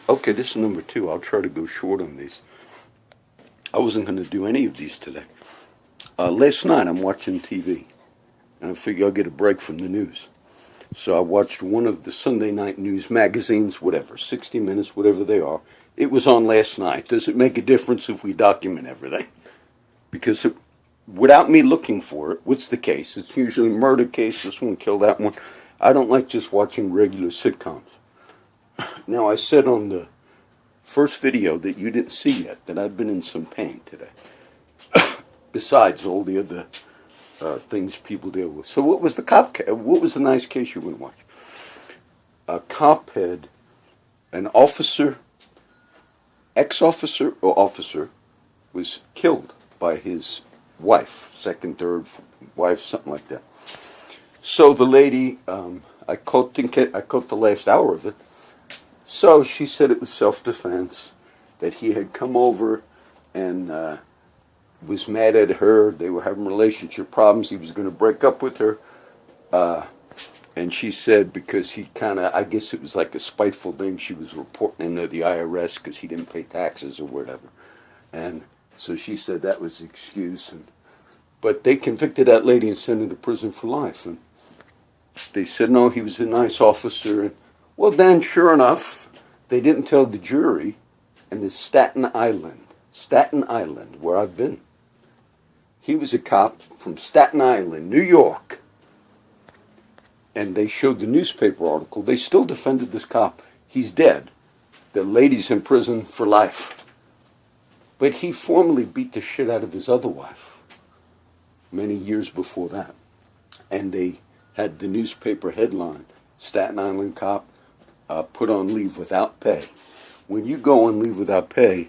Okay, this is number two. I'll try to go short on these. I wasn't going to do any of these today. Last night I'm watching TV, and I figure I'll get a break from the news. So I watched one of the Sunday night news magazines, whatever, 60 Minutes, whatever they are. It was on last night. Does it make a difference if we document everything? Because without me looking for it, what's the case? It's usually a murder case, this one killed that one. I don't like just watching regular sitcoms. Now, I said on the first video that you didn't see yet that I've been in some pain today, besides all the other things people deal with. So what was the nice case you would watch? A cop had an officer, ex-officer or officer, was killed by his wife, second, third wife, something like that. So the lady, I caught the last hour of it. So she said it was self-defense, that he had come over and was mad at her. They were having relationship problems. He was going to break up with her. And she said because he I guess it was like a spiteful thing, she was reporting into the IRS because he didn't pay taxes or whatever. And so she said that was the excuse. But they convicted that lady and sent her to prison for life. And they said, no, he was a nice officer. And, well, then, sure enough, they didn't tell the jury, and it's Staten Island, where I've been. He was a cop from Staten Island, New York. And they showed the newspaper article. They still defended this cop. He's dead. The lady's in prison for life. But he formally beat the shit out of his other wife many years before that. And they had the newspaper headline, Staten Island cop put on leave without pay. When you go on leave without pay,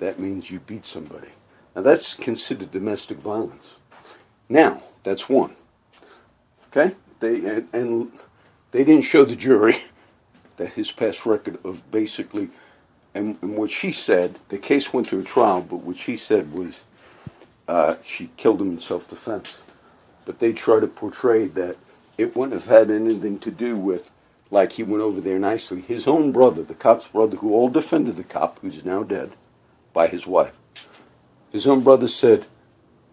that means you beat somebody. Now that's considered domestic violence. Now, that's one. Okay? They didn't show the jury that his past record of basically, and what she said, the case went to a trial, but what she said was she killed him in self-defense. But they try to portray that it wouldn't have had anything to do with, like he went over there nicely. His own brother, the cop's brother, who all defended the cop, who's now dead, by his wife. His own brother said,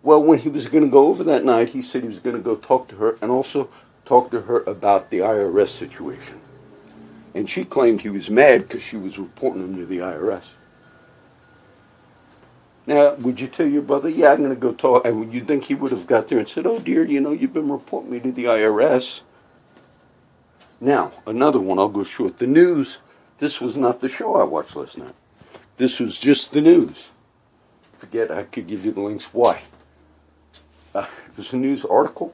well, when he was going to go over that night, he said he was going to go talk to her and also talk to her about the IRS situation. And she claimed he was mad because she was reporting him to the IRS. Now, would you tell your brother, yeah, I'm going to go talk, and would you think he would have got there and said, oh dear, you've been reporting me to the IRS? Now, another one, I'll go short. The news, this was not the show I watched last night. This was just the news. Forget, I could give you the links. Why? It was a news article,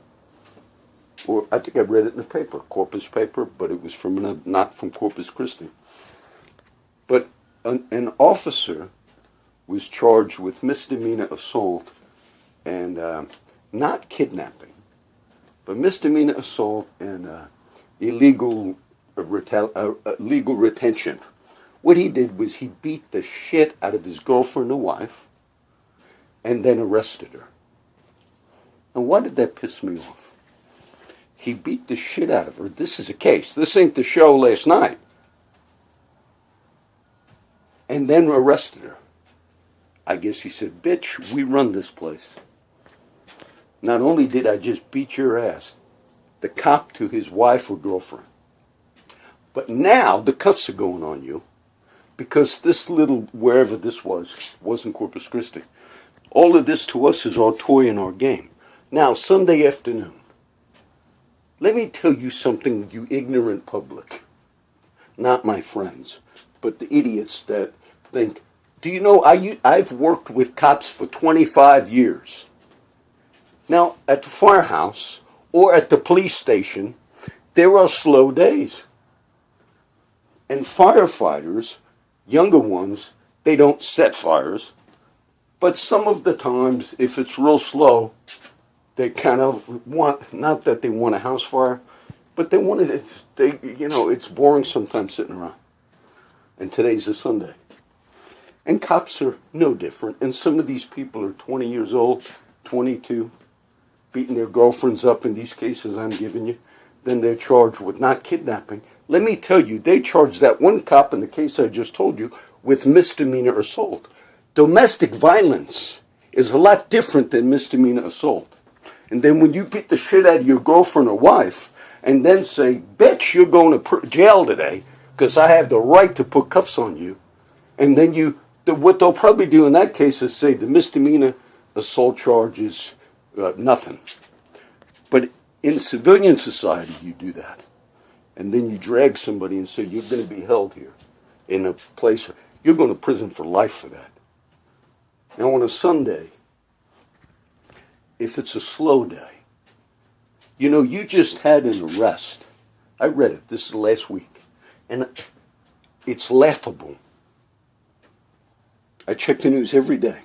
or I think I read it in the paper, Corpus paper, but it was from not from Corpus Christi. But an officer was charged with misdemeanor assault and not kidnapping, but misdemeanor assault and illegal retention. What he did was he beat the shit out of his girlfriend or wife and then arrested her. And why did that piss me off? He beat the shit out of her. This is a case. This ain't the show last night. And then arrested her. I guess he said, bitch, we run this place. Not only did I just beat your ass, the cop to his wife or girlfriend, but now the cuffs are going on you because this little, wherever this was, wasn't Corpus Christi. All of this to us is our toy and our game. Now, Sunday afternoon, let me tell you something, you ignorant public. Not my friends, but the idiots that think, do you know, I've worked with cops for 25 years. Now, at the firehouse or at the police station, there are slow days. And firefighters, younger ones, they don't set fires. But some of the times, if it's real slow, they kind of want, not that they want a house fire, but they want it, it's boring sometimes sitting around. And today's a Sunday. And cops are no different. And some of these people are 20 years old, 22, beating their girlfriends up in these cases I'm giving you. Then they're charged with not kidnapping. Let me tell you, they charged that one cop in the case I just told you with misdemeanor assault. Domestic violence is a lot different than misdemeanor assault. And then when you beat the shit out of your girlfriend or wife and then say, bitch, you're going to jail today because I have the right to put cuffs on you. And then what they'll probably do in that case is say the misdemeanor assault charge is nothing. But in civilian society, you do that. And then you drag somebody and say, you're going to be held here in a place, you're going to prison for life for that. Now on a Sunday, if it's a slow day, you just had an arrest. I read it, this is last week, and it's laughable. I check the news every day.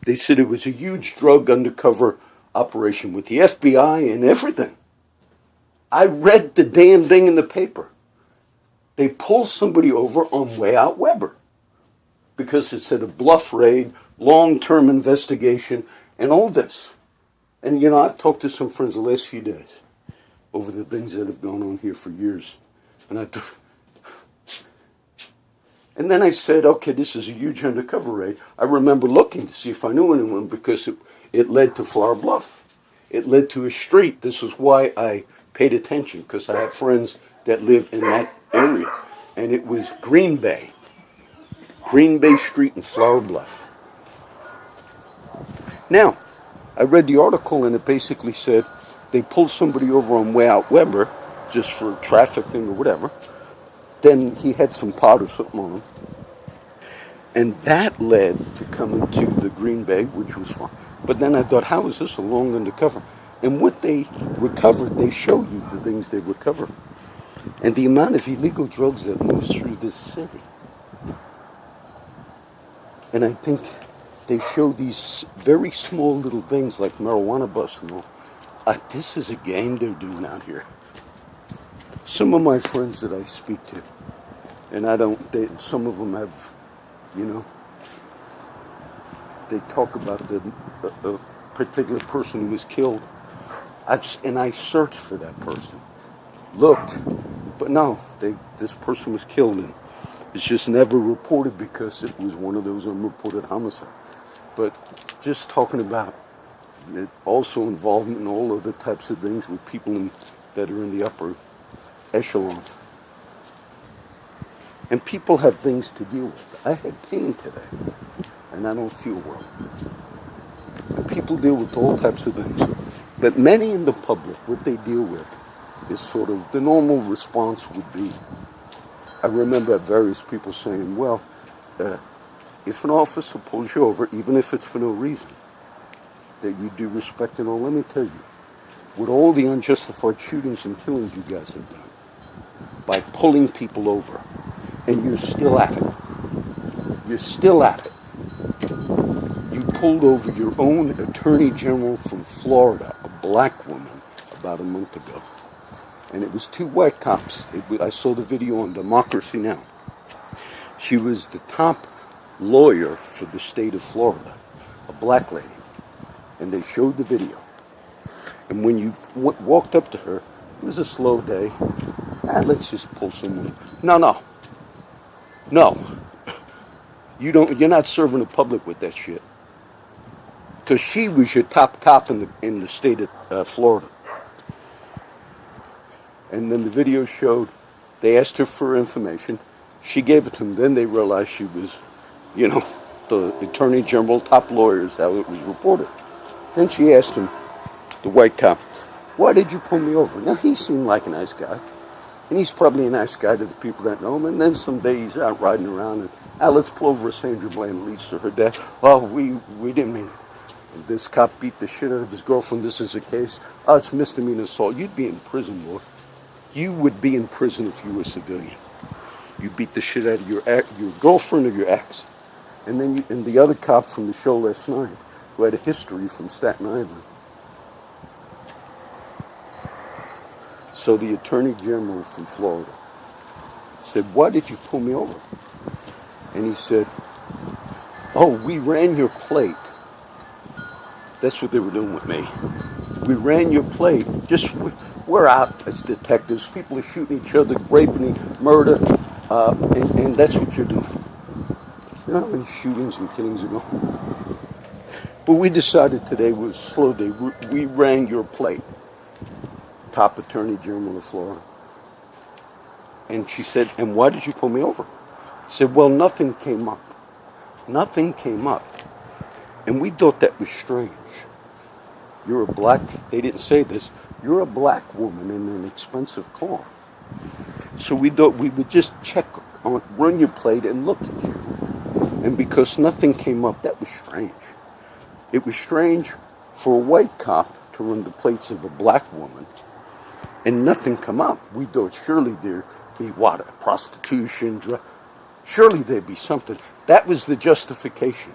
They said it was a huge drug undercover operation with the FBI and everything. I read the damn thing in the paper. They pulled somebody over on Way Out Weber because it said a bluff raid, long-term investigation, and all this. And, I've talked to some friends the last few days over the things that have gone on here for years. And then I said, okay, this is a huge undercover raid. I remember looking to see if I knew anyone because it led to Flower Bluff. It led to a street. This is why I paid attention, because I have friends that live in that area. And it was Green Bay Street in Flower Bluff. Now, I read the article and it basically said they pulled somebody over on Way Out Weber just for traffic thing or whatever. Then he had some pot or something on him. And that led to coming to the Green Bay, which was fine. But then I thought, how is this a long undercover? And what they recovered, they show you the things they recovered. And the amount of illegal drugs that moves through this city. And I think they show these very small little things like marijuana busts and all. This is a game they're doing out here. Some of my friends that I speak to, and some of them have, they talk about a particular person who was killed. And I searched for that person, looked, but no, this person was killed, and it's just never reported because it was one of those unreported homicides. But just talking about it, also involvement in all other types of things with people that are in the upper echelons. And people have things to deal with. I had pain today, and I don't feel well. And people deal with all types of things. But many in the public, what they deal with is sort of, the normal response would be, I remember various people saying, well, if an officer pulls you over, even if it's for no reason, that you do respect and all, let me tell you, with all the unjustified shootings and killings you guys have done, by pulling people over, and you're still at it. You're still at it. You pulled over your own attorney general from Florida, a black woman, about a month ago. And it was two white cops. I saw the video on Democracy Now! She was the top lawyer for the state of Florida, a black lady. And they showed the video. And when you walked up to her, it was a slow day. Let's just pull someone. No. You're not serving the public with that shit. Because she was your top cop in the state of Florida. And then the video showed, they asked her for information. She gave it to them. Then they realized she was, the attorney general, top lawyers, how it was reported. Then she asked him, the white cop, why did you pull me over? Now, he seemed like a nice guy. And he's probably a nice guy to the people that know him. And then someday he's out riding around and, let's pull over Sandra Bland, leads to her death. Oh, we didn't mean it. And this cop beat the shit out of his girlfriend. This is a case. Oh, it's misdemeanor assault. You'd be in prison, boy. You would be in prison if you were a civilian. You beat the shit out of your girlfriend or your ex. And then and the other cop from the show last night, who had a history from Staten Island. So the Attorney General from Florida said, why did you pull me over? And he said, oh, we ran your plate. That's what they were doing with me. We ran your plate. we're out as detectives. People are shooting each other, raping, murder, and that's what you're doing. You know how many shootings and killings are going on? But we decided today was a slow day. We rang your plate, top attorney general of Florida. And she said, and why did you pull me over? I said, well, nothing came up. Nothing came up. And we thought that was strange. You're a black, they didn't say this, you're a black woman in an expensive car. So we thought we would just check on, run your plate and look at you. And because nothing came up, that was strange. It was strange for a white cop to run the plates of a black woman and nothing come up. We thought surely there'd be what, prostitution, surely there'd be something. That was the justification.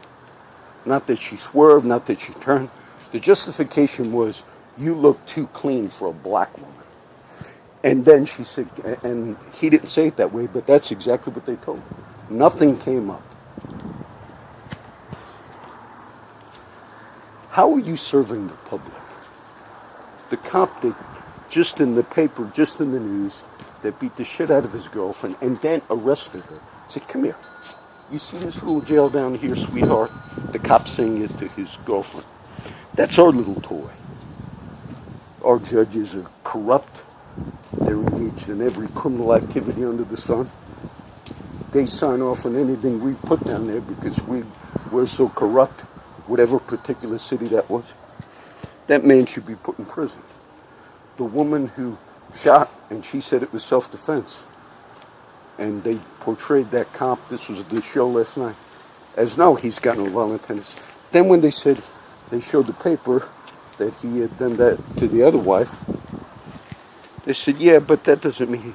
Not that she swerved, not that she turned. The justification was, you look too clean for a black woman. And then she said, and he didn't say it that way, but that's exactly what they told her. Nothing came up. How are you serving the public? The cop that just in the paper, just in the news, that beat the shit out of his girlfriend and then arrested her, said, come here. You see this little jail down here, sweetheart? The cop's saying it to his girlfriend. That's our little toy. Our judges are corrupt. They're engaged in every criminal activity under the sun. They sign off on anything we put down there because we're so corrupt, whatever particular city that was. That man should be put in prison. The woman who shot, and she said it was self-defense. And they portrayed that cop, this was the show last night, as no, he's got no violent tendencies. Then when they said, they showed the paper that he had done that to the other wife, they said, yeah, but that doesn't mean